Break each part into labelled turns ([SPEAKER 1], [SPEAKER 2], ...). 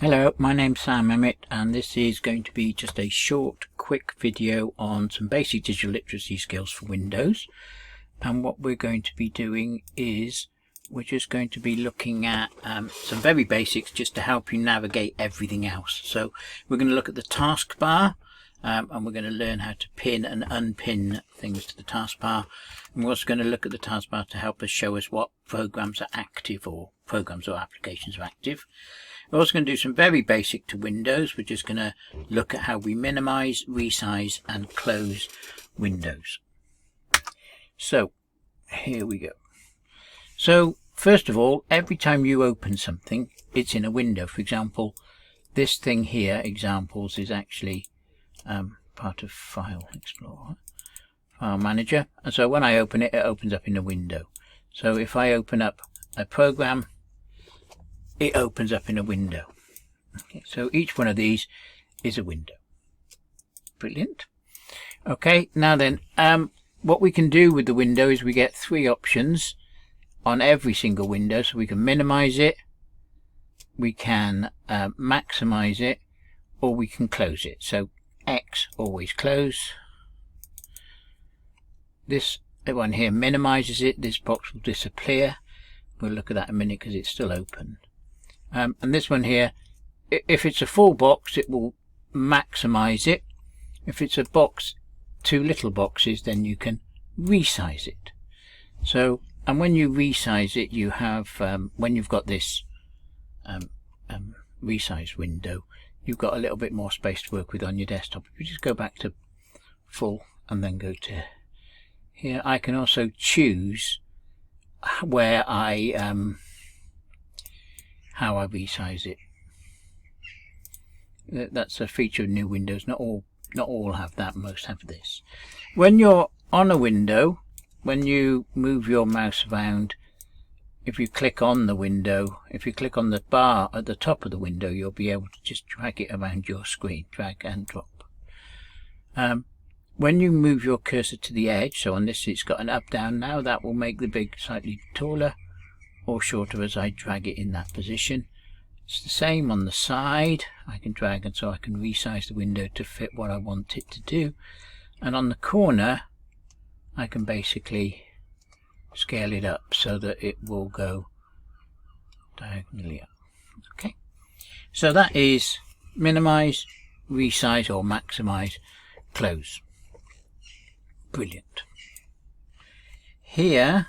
[SPEAKER 1] Hello, my name's Sam Emmett, and this is going to be just a short, quick video on some basic digital literacy skills for Windows. And what we're going to be doing is we're just going to be looking at some very basics just to help you navigate everything else. So we're going to look at the taskbar, and we're going to learn how to pin and unpin things to the taskbar. And we're also going to look at the taskbar to help us show us what programs are active, or programs or applications are active. We're also going to do some very basic to Windows. We're just going to look at how we minimize, resize and close windows. So here we go. So first of all, every time you open something, it's in a window. For example, this thing here, examples, is actually part of File Explorer, File Manager. And so when I open it, it opens up in a window. So if I open up a program, it opens up in a window. Okay, so each one of these is a window. Brilliant. Okay, now then, what we can do with the window is we get three options on every single window. So we can minimize it, we can maximize it, or we can close it. So X, always close. This one here minimizes it. This box will disappear. We'll look at that in a minute because it's still open. And this one here, if it's a full box, it will maximize it. If it's a box, two little boxes, then you can resize it. So, and when you resize it, you have, when you've got this resize window, you've got a little bit more space to work with on your desktop. If you just go back to full and then go to here, I can also choose where how I resize it. That's a feature of new Windows. Not all have that. Most have this. When you're on a window, when you move your mouse around, if you click on the window, if you click on the bar at the top of the window, you'll be able to just drag it around your screen, drag and drop. When you move your cursor to the edge, so on this it's got an up down now, that will make the big slightly taller or shorter as I drag it in that position. It's the same on the side. I can drag, and so I can resize the window to fit what I want it to do. And on the corner, I can basically scale it up so that it will go diagonally up. Okay, so that is minimize, resize or maximize, close. Brilliant. Here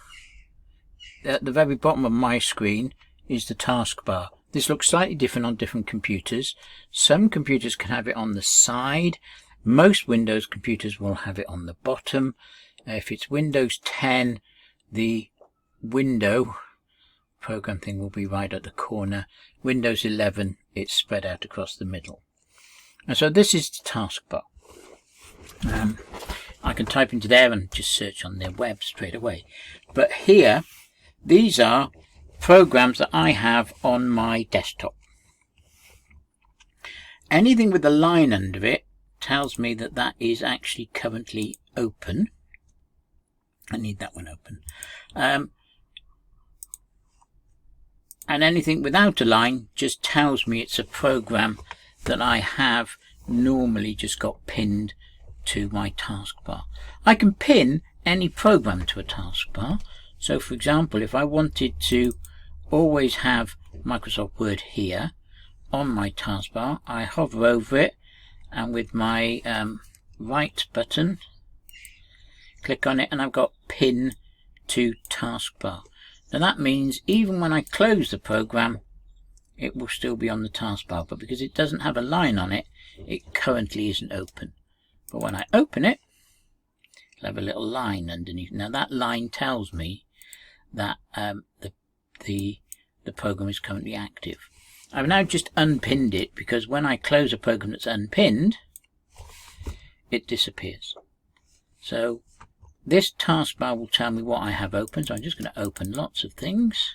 [SPEAKER 1] at the very bottom of my screen is the taskbar. This looks slightly different on different computers. Some computers can have it on the side. Most Windows computers will have it on the bottom. If it's Windows 10, the window program thing will be right at the corner. Windows 11, it's spread out across the middle. And so this is the taskbar. I can type into there and just search on their web straight away. But here, these are programs that I have on my desktop. Anything with a line under it tells me that that is actually currently open. I need that one open. And anything without a line just tells me it's a program that I have normally just got pinned to my taskbar. I can pin any program to a taskbar. So for example, if I wanted to always have Microsoft Word here on my taskbar, I hover over it and with my right button, click on it, and I've got pin to taskbar. Now that means even when I close the program, it will still be on the taskbar, but because it doesn't have a line on it, it currently isn't open. But when I open it, it'll have a little line underneath. Now that line tells me that the program is currently active. I've now just unpinned it because when I close a program that's unpinned, it disappears. So this taskbar will tell me what I have open. So I'm just going to open lots of things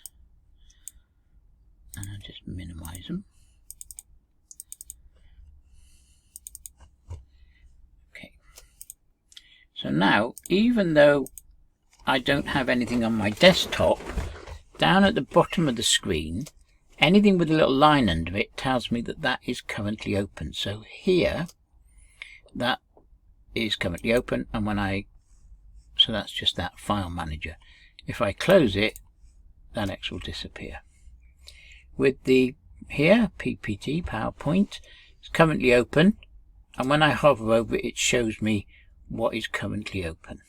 [SPEAKER 1] and I'll just minimize them. Okay. So now, even though I don't have anything on my desktop, down at the bottom of the screen anything with a little line under it tells me that that is currently open. So here, that is currently open, and so that's just that file manager. If I close it, that X will disappear. With the here, PPT, PowerPoint, it's currently open, and when I hover over it, it shows me what is currently open.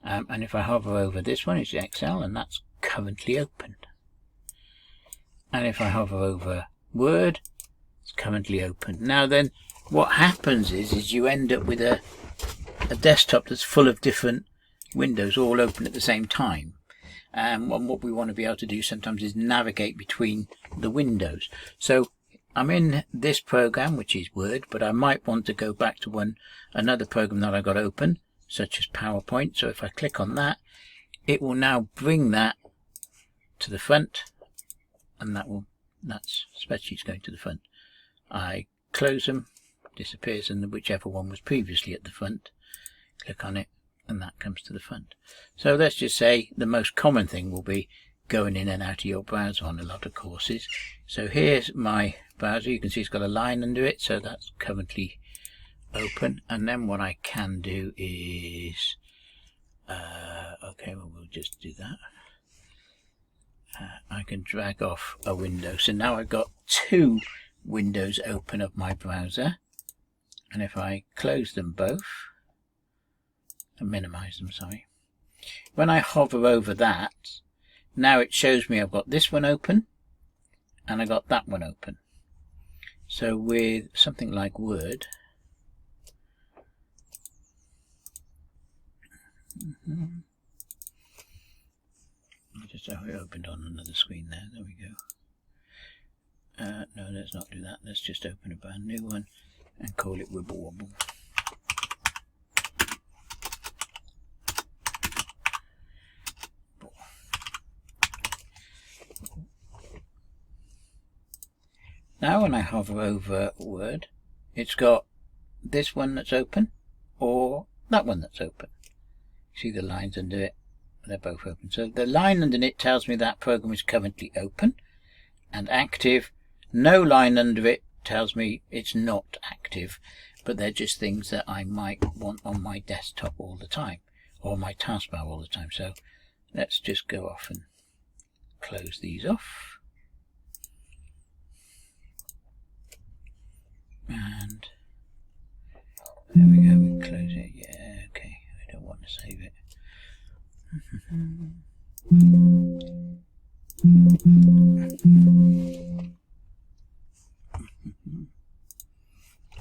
[SPEAKER 1] And if I hover over this one, it's Excel, and that's currently open. And if I hover over Word, it's currently open. Now then, what happens is you end up with a desktop that's full of different windows all open at the same time. And what we want to be able to do sometimes is navigate between the windows. So I'm in this program, which is Word, but I might want to go back to another program that I got open, such as PowerPoint. So if I click on that, it will now bring that to the front, and that's spreadsheet's going to the front. I close them, disappears, and whichever one was previously at the front, click on it, and that comes to the front. So let's just say the most common thing will be going in and out of your browser on a lot of courses. So here's my browser. You can see it's got a line under it, so that's currently open. And then what I can do is okay, well, we'll just do that. I can drag off a window, so now I've got two windows open of my browser, and if I close them both and minimize them, sorry, when I hover over that, now it shows me I've got this one open and I got that one open. So with something like Word, just have it opened on another screen there. There we go. No, let's not do that. Let's just open a brand new one and call it Wibble Wobble. Now when I hover over Word, it's got this one that's open or that one that's open. See the lines under it? They're both open. So the line under it tells me that program is currently open and active. No line under it tells me it's not active, but they're just things that I might want on my desktop all the time, or my taskbar all the time. So let's just go off and close these off. And there we go, we close it. Yeah, okay, I don't want to save it.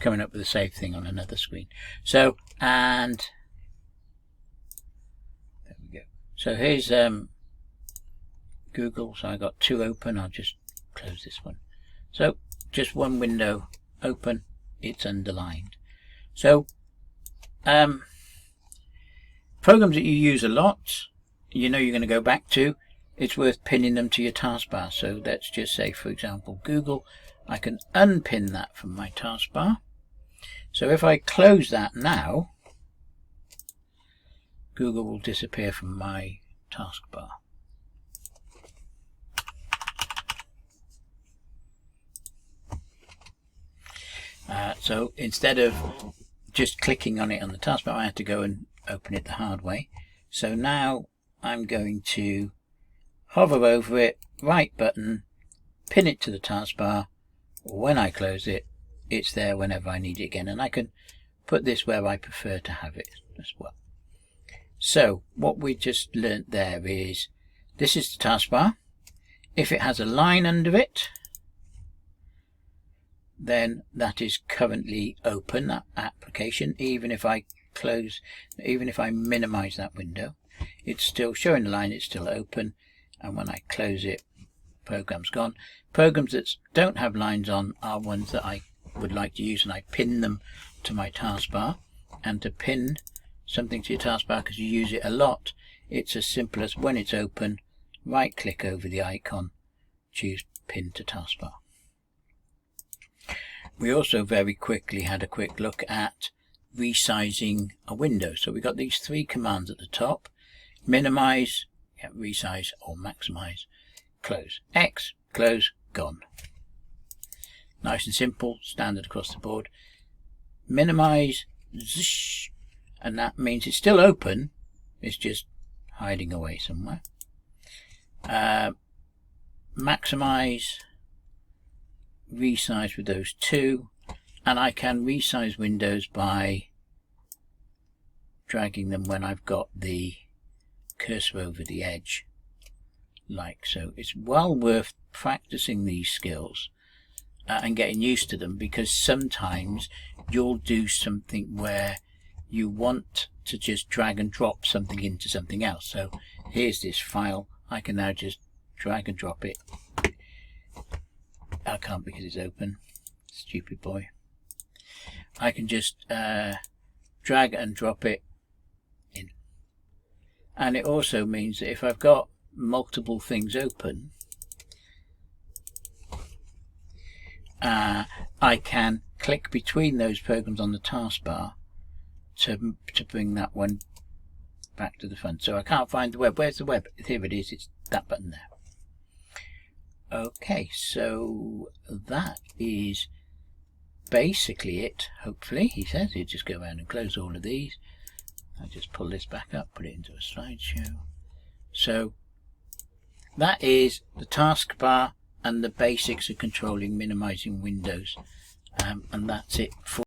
[SPEAKER 1] Coming up with the save thing on another screen. So, and there we go. So here's Google. So I got two open. I'll just close this one. So just one window open. It's underlined. So programs that you use a lot, you know you're going to go back to, it's worth pinning them to your taskbar. So let's just say, for example, Google. I can unpin that from my taskbar. So if I close that now, Google will disappear from my taskbar. So instead of just clicking on it on the taskbar, I had to go and open it the hard way. So now I'm going to hover over it, right button, pin it to the taskbar. When I close it, it's there whenever I need it again, and I can put this where I prefer to have it as well. So what we just learnt there is, this is the taskbar. If it has a line under it, then that is currently open, that application. Even if I close, even if I minimize that window, it's still showing the line, it's still open. And when I close it, program's gone. Programs that don't have lines on are ones that I would like to use, and I pin them to my taskbar. And to pin something to your taskbar, because you use it a lot, it's as simple as, when it's open, right click over the icon, choose pin to taskbar. We also very quickly had a quick look at resizing a window. So we got these three commands at the top: minimize, resize, or maximize. Close. X close, gone. Nice and simple, standard across the board. Minimize, zish, and that means it's still open, it's just hiding away somewhere. Maximize, resize with those two, and I can resize windows by dragging them when I've got the cursor over the edge, like so. It's well worth practicing these skills and getting used to them, because sometimes you'll do something where you want to just drag and drop something into something else. So here's this file, I can now just drag and drop it. I can't because it's open, stupid boy. I can just drag and drop it in. And it also means that if I've got multiple things open, I can click between those programs on the taskbar to bring that one back to the front. So I can't find the web. Where's the web? Here it is. It's that button there. Okay, so that is basically it. Hopefully, he says he'll just go around and close all of these. I'll just pull this back up, put it into a slideshow. So that is the taskbar and the basics of controlling, minimizing windows, and that's it for